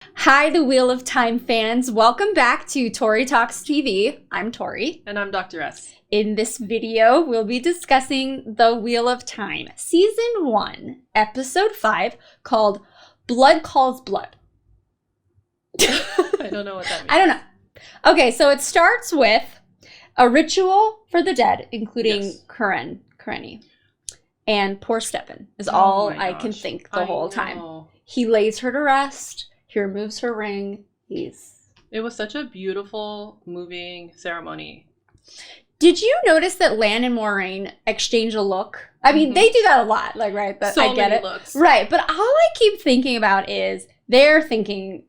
Hi, the Wheel of Time fans. Welcome back to Tori Talks TV. I'm Tori. And I'm Dr. S. In this video, we'll be discussing The Wheel of Time, Season 1, Episode 5, called Blood Calls Blood. I don't know what that means. I don't know. Okay, so it starts with a ritual for the dead, including Karenni. And poor Stefan is all I can think the whole time. He lays her to rest. He removes her ring. It was such a beautiful, moving ceremony. Did you notice that Lan and Moiraine exchange a look? I mean, they do that a lot, right? But so I get many it. looks. Right, but all I keep thinking about is they're thinking,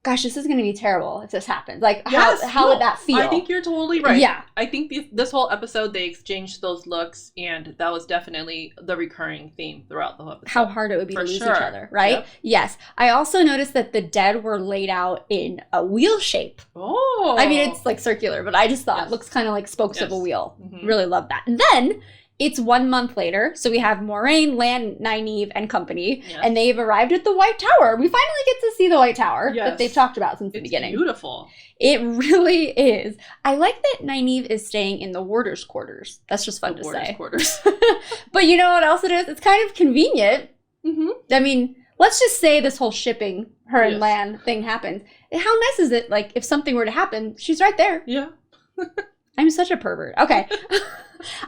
gosh, this is going to be terrible if this happens. Like, how would that feel? I think you're totally right. Yeah. I think this whole episode, they exchanged those looks, and that was definitely the recurring theme throughout the whole episode. How hard it would be to lose each other, right? Yep. Yes. I also noticed that the dead were laid out in a wheel shape. Oh. I mean, it's like circular, but I just thought it looks kind of like spokes of a wheel. Mm-hmm. Really love that. And then it's 1 month later, so we have Moiraine, Lan, Nynaeve, and company, and they've arrived at the White Tower. We finally get to see the White Tower that they've talked about since the beginning. It's beautiful. It really is. I like that Nynaeve is staying in the warder's quarters. That's just fun to say. Quarters. But you know what else it is? It's kind of convenient. Mm-hmm. I mean, let's just say this whole shipping her and Lan thing happens. How nice is it, like, if something were to happen, she's right there. Yeah. I'm such a pervert. Okay.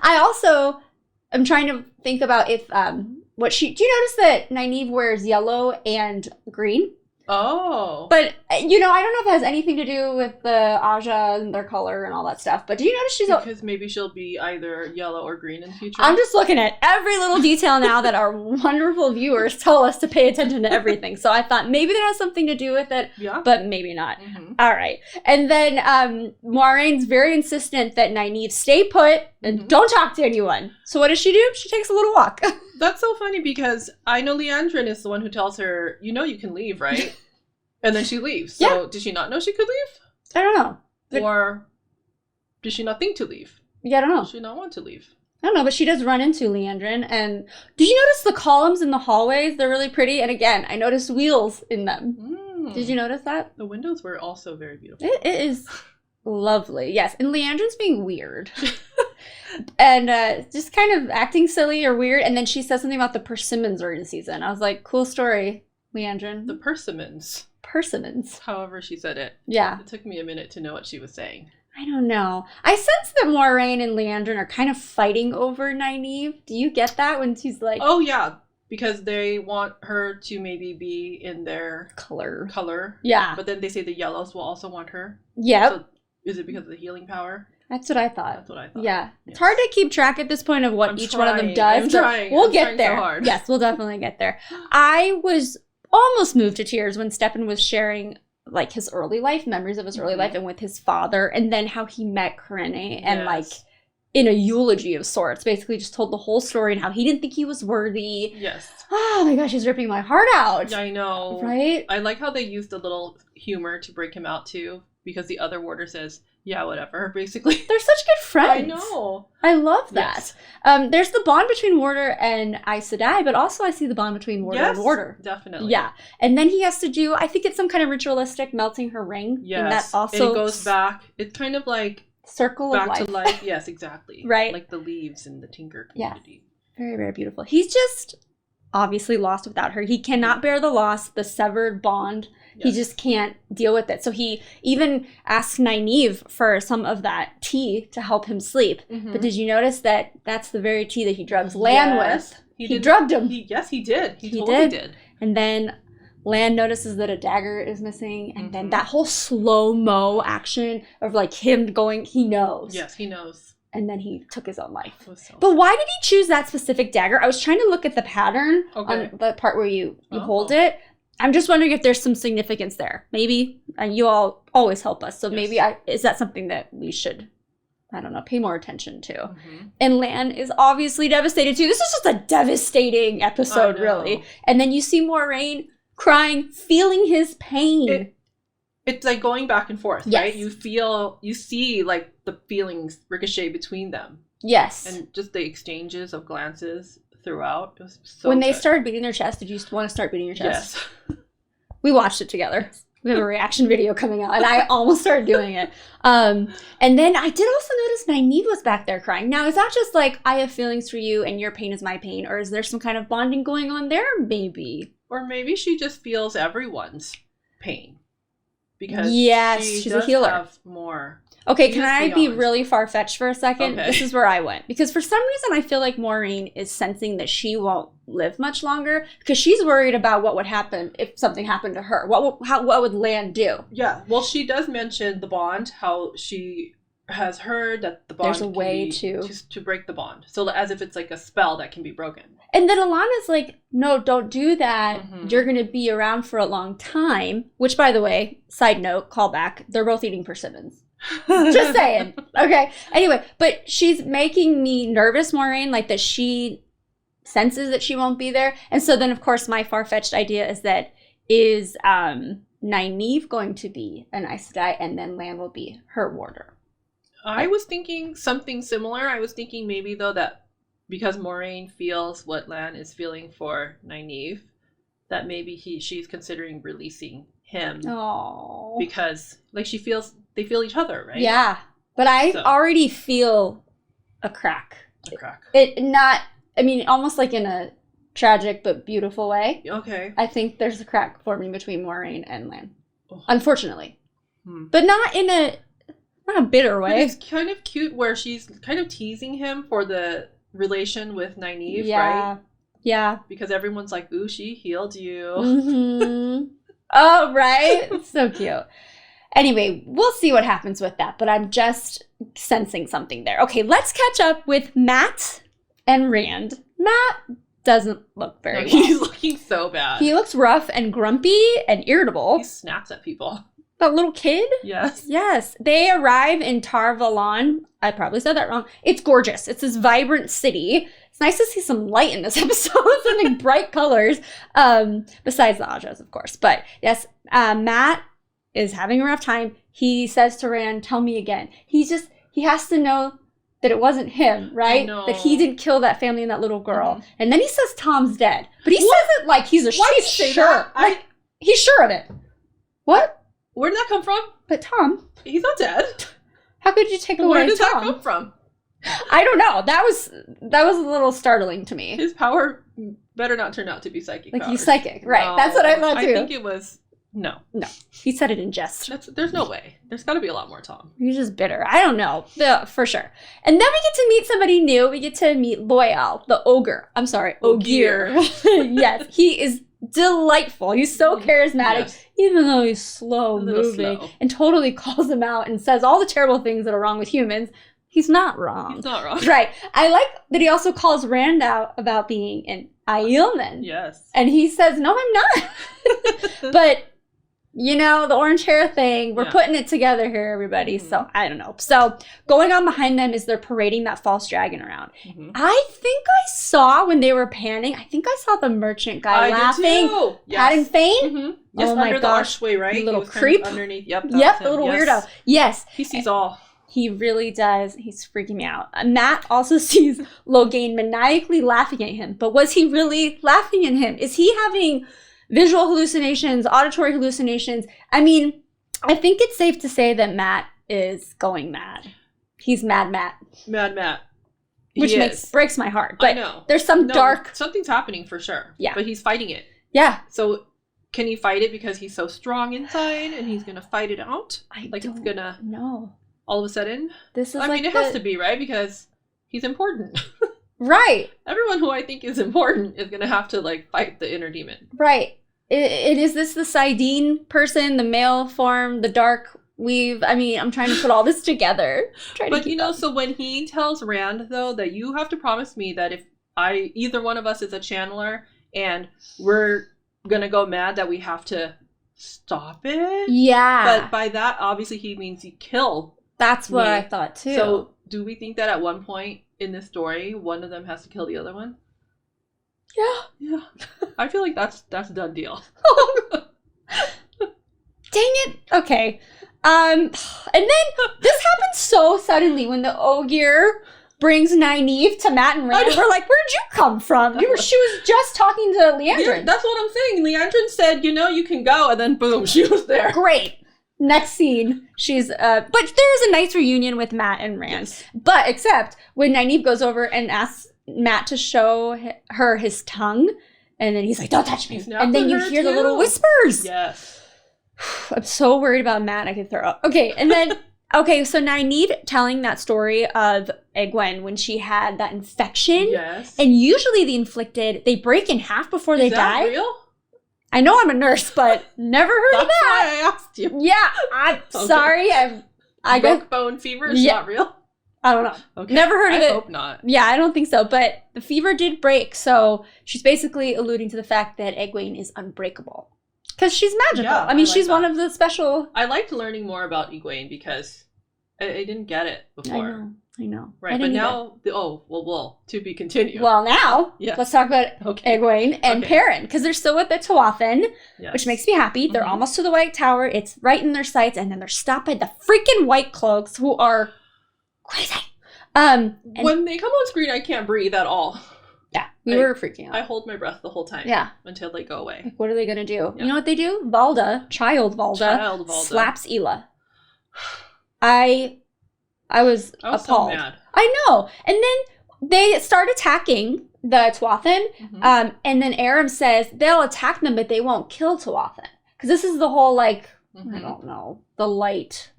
I'm trying to think about if, do you notice that Nynaeve wears yellow and green? Oh. But, I don't know if it has anything to do with the Aja and their color and all that stuff. But do you notice because maybe she'll be either yellow or green in the future? I'm just looking at every little detail now that our wonderful viewers tell us to pay attention to everything. So I thought maybe that has something to do with it, but maybe not. Mm-hmm. All right. And then Moiraine's very insistent that Nynaeve stay put and don't talk to anyone. So what does she do? She takes a little walk. That's so funny because I know Leandrin is the one who tells her, you can leave, right? And then she leaves. So did she not know she could leave? I don't know. Or did she not think to leave? Yeah, I don't know. Did she not want to leave? I don't know, but she does run into Leandrin. And did you notice the columns in the hallways? They're really pretty. And again, I noticed wheels in them. Did you notice that? The windows were also very beautiful. It is lovely. Yes. And Leandrin's being weird. And just kind of acting silly or weird. And then she says something about the persimmons are in season. I was like, cool story, Leandrin. The persimmons. Persimmons. However she said it. Yeah. It took me a minute to know what she was saying. I don't know. I sense that Moiraine and Leandrin are kind of fighting over Nynaeve. Do you get that when she's like... Oh, yeah. Because they want her to maybe be in their... Color. Yeah. But then they say the yellows will also want her. Yeah. So is it because of the healing power? That's what I thought. That's what I thought. Yeah. It's hard to keep track at this point of what each one of them does. I'm trying. We'll get there. So hard. Yes, we'll definitely get there. I was almost moved to tears when Stefan was sharing like his early life, memories of his early life, and with his father, and then how he met Karenni and like in a eulogy of sorts, basically just told the whole story and how he didn't think he was worthy. Yes. Oh my gosh, he's ripping my heart out. I know. Right? I like how they used a little humor to break him out too, because the other warder says, yeah, whatever, basically. They're such good friends. I know. I love that. Yes. There's the bond between Warder and Aes Sedai, but also I see the bond between Warder and Warder. Definitely. Yeah. And then he has to do, I think it's some kind of ritualistic melting her ring. Yes. And that also... And it goes back. It's kind of like... Circle of life. Back to life. Yes, exactly. Right. Like the leaves in the Tinker community. Yeah. Very, very beautiful. He's just obviously lost without her. He cannot bear the loss, the severed bond. Yes. He just can't deal with it. So he even asks Nynaeve for some of that tea to help him sleep. Mm-hmm. But did you notice that that's the very tea that he drugs Lan with? He drugged him. Yes, he did. He totally did. And then Lan notices that a dagger is missing. And then that whole slow-mo action of like him going, he knows. Yes, he knows. And then he took his own life. But why did he choose that specific dagger? I was trying to look at the pattern on the part where you hold it. I'm just wondering if there's some significance there. Maybe, and you all always help us. So maybe is that something that we should, I don't know, pay more attention to? Mm-hmm. And Lan is obviously devastated too. This is just a devastating episode, really. And then you see Moiraine crying, feeling his pain. It's like going back and forth, right? You see like the feelings ricochet between them. Yes. And just the exchanges of glances throughout. It was so when they started beating their chest, did you want to start beating your chest? Yes. We watched it together. We have a reaction video coming out, and I almost started doing it. And then I did also notice Nynaeve was back there crying. Now, is that just like, I have feelings for you and your pain is my pain? Or is there some kind of bonding going on there? Maybe. Or maybe she just feels everyone's pain. Because she's a healer. Have more. Okay, can I be really far-fetched for a second? Okay. This is where I went. Because for some reason, I feel like Maureen is sensing that she won't live much longer. Because she's worried about what would happen if something happened to her. What would Lan do? Yeah, well, she does mention the bond, how she has heard that the bond there's a way to break the bond. So as if it's like a spell that can be broken. And then Alana's like, no, don't do that. Mm-hmm. You're going to be around for a long time. Which, by the way, side note, callback, they're both eating persimmons. Just saying. Okay. Anyway, but she's making me nervous, Maureen, like that she senses that she won't be there. And so then, of course, my far-fetched idea is that is Nynaeve going to be an Aes Sedai and then Lan will be her warder? I was thinking something similar. I was thinking maybe, though, that because Maureen feels what Lan is feeling for Nynaeve, that maybe she's considering releasing him. Oh. Because, like, they feel each other, right? Yeah. But I already feel a crack. A crack. Almost like in a tragic but beautiful way. Okay. I think there's a crack forming between Maureen and Lan. Oh. Unfortunately. But not in a bitter way. But it's kind of cute where she's kind of teasing him for the relation with Nynaeve, right? Yeah. Because everyone's like, ooh, she healed you. Mm-hmm. Oh, right? It's so cute. Anyway, we'll see what happens with that, but I'm just sensing something there. Okay, let's catch up with Mat and Rand. Mat doesn't look very well. He's looking so bad. He looks rough and grumpy and irritable. He snaps at people. That little kid? Yes. Yes. They arrive in Tar Valon. I probably said that wrong. It's gorgeous. It's this vibrant city. It's nice to see some light in this episode. Some like bright colors. Besides the Ajas, of course. But yes, Mat is having a rough time. He says to Rand, tell me again. He has to know that it wasn't him, right? That he didn't kill that family and that little girl. Mm-hmm. And then he says Tom's dead. But he says it like he's sure. Like, he's sure of it. What? Where did that come from? But Tom. He's not dead. How could you take away Tom? Where did that come from? I don't know. That was a little startling to me. His power better not turn out to be psychic Like powers. He's psychic, right. No, that's what I thought too. I think it was... No. He said it in jest. There's no way. There's got to be a lot more Tom. He's just bitter. I don't know. For sure. And then we get to meet somebody new. We get to meet Loyal, the ogre. I'm sorry, Ogier. Yes, he is delightful. He's so charismatic, even though he's slow moving and totally calls them out and says all the terrible things that are wrong with humans. He's not wrong. He's not wrong. Right. I like that he also calls Rand out about being an Aielman. Yes. And he says, no, I'm not. But... the orange hair thing, we're putting it together here, everybody. Mm-hmm. So, I don't know. So, going on behind them is they're parading that false dragon around. Mm-hmm. I think I saw when they were panning, I saw the merchant guy laughing. Did too. Patting Fane. Mm-hmm. Yes, under the archway, right? Little creep. Underneath. Yep, the little weirdo. Yes. He sees all. He really does. He's freaking me out. Mat also sees Logain maniacally laughing at him. But was he really laughing at him? Is he having... visual hallucinations, auditory hallucinations? I mean, I think it's safe to say that Mat is going mad. He's Mad Mat. Mad Mat. Which breaks my heart. But I know. There's some dark... Something's happening for sure. Yeah. But he's fighting it. Yeah. So can he fight it because he's so strong inside and he's going to fight it out? It's going to... No. All of a sudden? This is it has to be, right? Because he's important. Right. Everyone who I think is important is going to have to, fight the inner demon. Right. Is this the Sidene person, the male form, the dark weave? I mean, I'm trying to put all this together. But, so when he tells Rand, though, that you have to promise me that if either one of us is a channeler and we're going to go mad, that we have to stop it. Yeah. But by that, obviously, he means you kill. That's what I thought, too. So do we think that at one point in this story, one of them has to kill the other one? Yeah. I feel like that's a done deal. Dang it. Okay. And then this happened so suddenly when the Ogier brings Nynaeve to Matt and Rand. We're like, where'd you come from? She was just talking to Leandrin. Yeah, that's what I'm saying. Leandrin said, you can go, and then boom, she was there. Great. Next scene, she's, but there's a nice reunion with Matt and Rand. Yes. But except when Nynaeve goes over and asks Matt to show her his tongue, and then he's like, don't touch me. And then you hear the little whispers. Yes. I'm so worried about Matt, I could throw up. Okay, and then, so Nynaeve telling that story of Egwene when she had that infection. Yes. And usually the inflicted, they break in half before they die. Is that real? I know I'm a nurse, but never heard of that. That's why I asked you. Yeah, I'm sorry. I broke bone fever is not real? I don't know. Okay. Never heard of it. I hope not. Yeah, I don't think so. But the fever did break, so she's basically alluding to the fact that Egwene is unbreakable. Because she's magical. Yeah, I mean, she's one of the special... I liked learning more about Egwene because I didn't get it before. I know. Right, but now, to be continued. Well, now, let's talk about Egwene and Perrin, because they're still with the Tuathan, which makes me happy. They're almost to the White Tower. It's right in their sights, and then they're stopped by the freaking Whitecloaks, who are crazy. When they come on screen, I can't breathe at all. Yeah, we were freaking out. I hold my breath the whole time. Yeah. Until they go away. Like, what are they going to do? Yeah. You know what they do? Child Valda, slaps Ela. I was appalled. So mad. I know. And then they start attacking the Tuathan. And then Aram says they'll attack them, but they won't kill Tuathan. Because this is the whole, I don't know, the light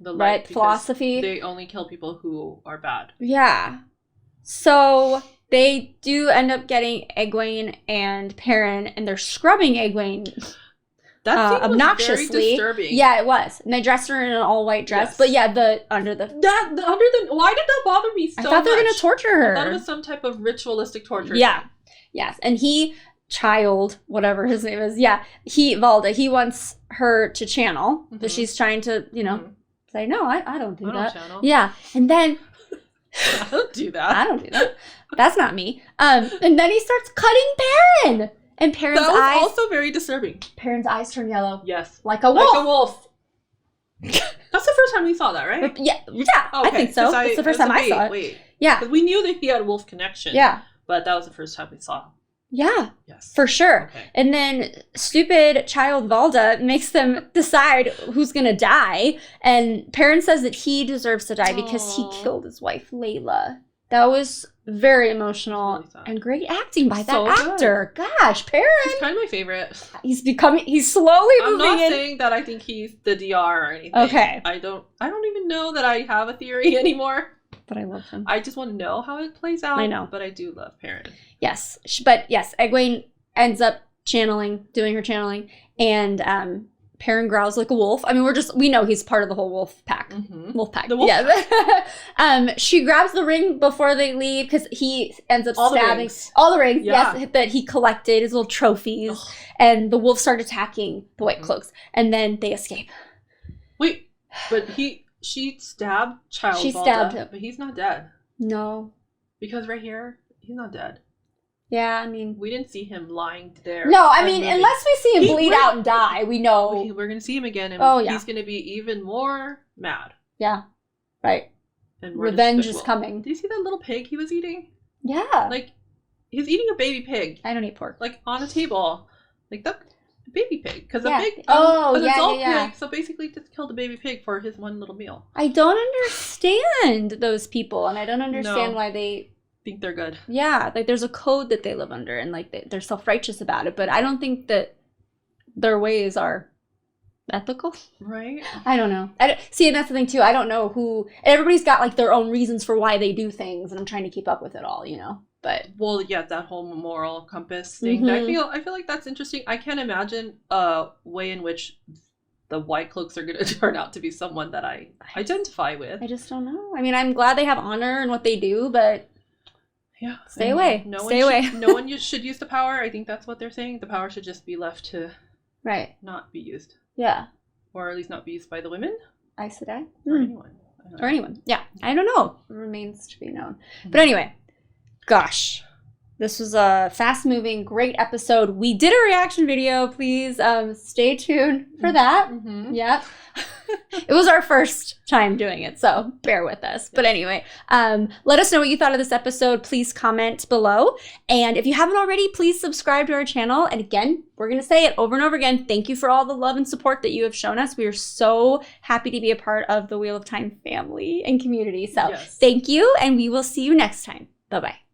philosophy. They only kill people who are bad. Yeah. So they do end up getting Egwene and Perrin, and they're scrubbing Egwene. That obnoxiously. Very disturbing. Yeah, it was. And they dressed her in an all-white dress. Yes. But yeah, why did that bother me so much? I thought they were going to torture her. I thought it was some type of ritualistic torture. Yeah. Yes. And whatever his name is, Valda, he wants her to channel. But she's trying to, say, no, I don't do that. Channel. Yeah. And then... I don't do that. I don't do that. That's not me. And then he starts cutting Perrin. And Perrin's eyes... That was also very disturbing. Perrin's eyes turn yellow. Yes. Like a wolf. Like a wolf. That's the first time we saw that, right? Yeah, I think so. It's the first time I saw it. Wait. Yeah. Because we knew that he had a wolf connection. Yeah. But that was the first time we saw him. Yeah. Yes. For sure. Okay. And then stupid child Valda makes them decide who's going to die. And Perrin says that he deserves to die because he killed his wife, Layla. That was very emotional really and great acting by that actor. Good. Gosh, Perrin. He's kind of my favorite. He's slowly moving in. I'm not saying that I think he's the DR or anything. Okay. I don't even know that I have a theory anymore. But I love him. I just want to know how it plays out. I know. But I do love Perrin. Yes. But yes, Egwene ends up doing her channeling, and Perrin growls like a wolf. I mean, we know he's part of the whole wolf pack. Wolf pack. The wolf pack. She grabs the ring before they leave because he ends up stabbing all the rings. Yeah. Yes, that he collected, his little trophies. Ugh. And the wolves start attacking the Whitecloaks, and then they escape. Wait, but she stabbed Child Valda. She stabbed him, but he's not dead. No, because right here he's not dead. Yeah, I mean... We didn't see him lying there. No, I mean, unless we see him bleed out and die, we know... We're going to see him again, and he's going to be even more mad. Yeah, right. And revenge is coming. Do you see that little pig he was eating? Yeah. Like, he's eating a baby pig. I don't eat pork. Like, on a table. Like, the baby pig. Because a pig... an adult pig, so basically just killed a baby pig for his one little meal. I don't understand those people, and I don't understand why they... think they're good. Yeah, like there's a code that they live under, and like they're self-righteous about it, but I don't think that their ways are ethical. Right. I don't know. See, and that's the thing too. I don't know who. Everybody's got like their own reasons for why they do things, and I'm trying to keep up with it all, But that whole moral compass thing. I feel like that's interesting. I can't imagine a way in which the Whitecloaks are going to turn out to be someone that I identify with. I just don't know. I mean, I'm glad they have honor in what they do, but. Yeah. Stay away. No one should use the power. I think that's what they're saying. The power should just be left to not be used. Yeah. Or at least not be used by the women. Aes Sedai. Or anyone. Or anyone. Yeah. I don't know. It remains to be known. But anyway, gosh. This was a fast-moving, great episode. We did a reaction video. Please stay tuned for that. Yeah. It was our first time doing it, so bear with us. But anyway, let us know what you thought of this episode. Please comment below. And if you haven't already, please subscribe to our channel. And again, we're going to say it over and over again. Thank you for all the love and support that you have shown us. We are so happy to be a part of the Wheel of Time family and community. So thank you, and we will see you next time. Bye-bye.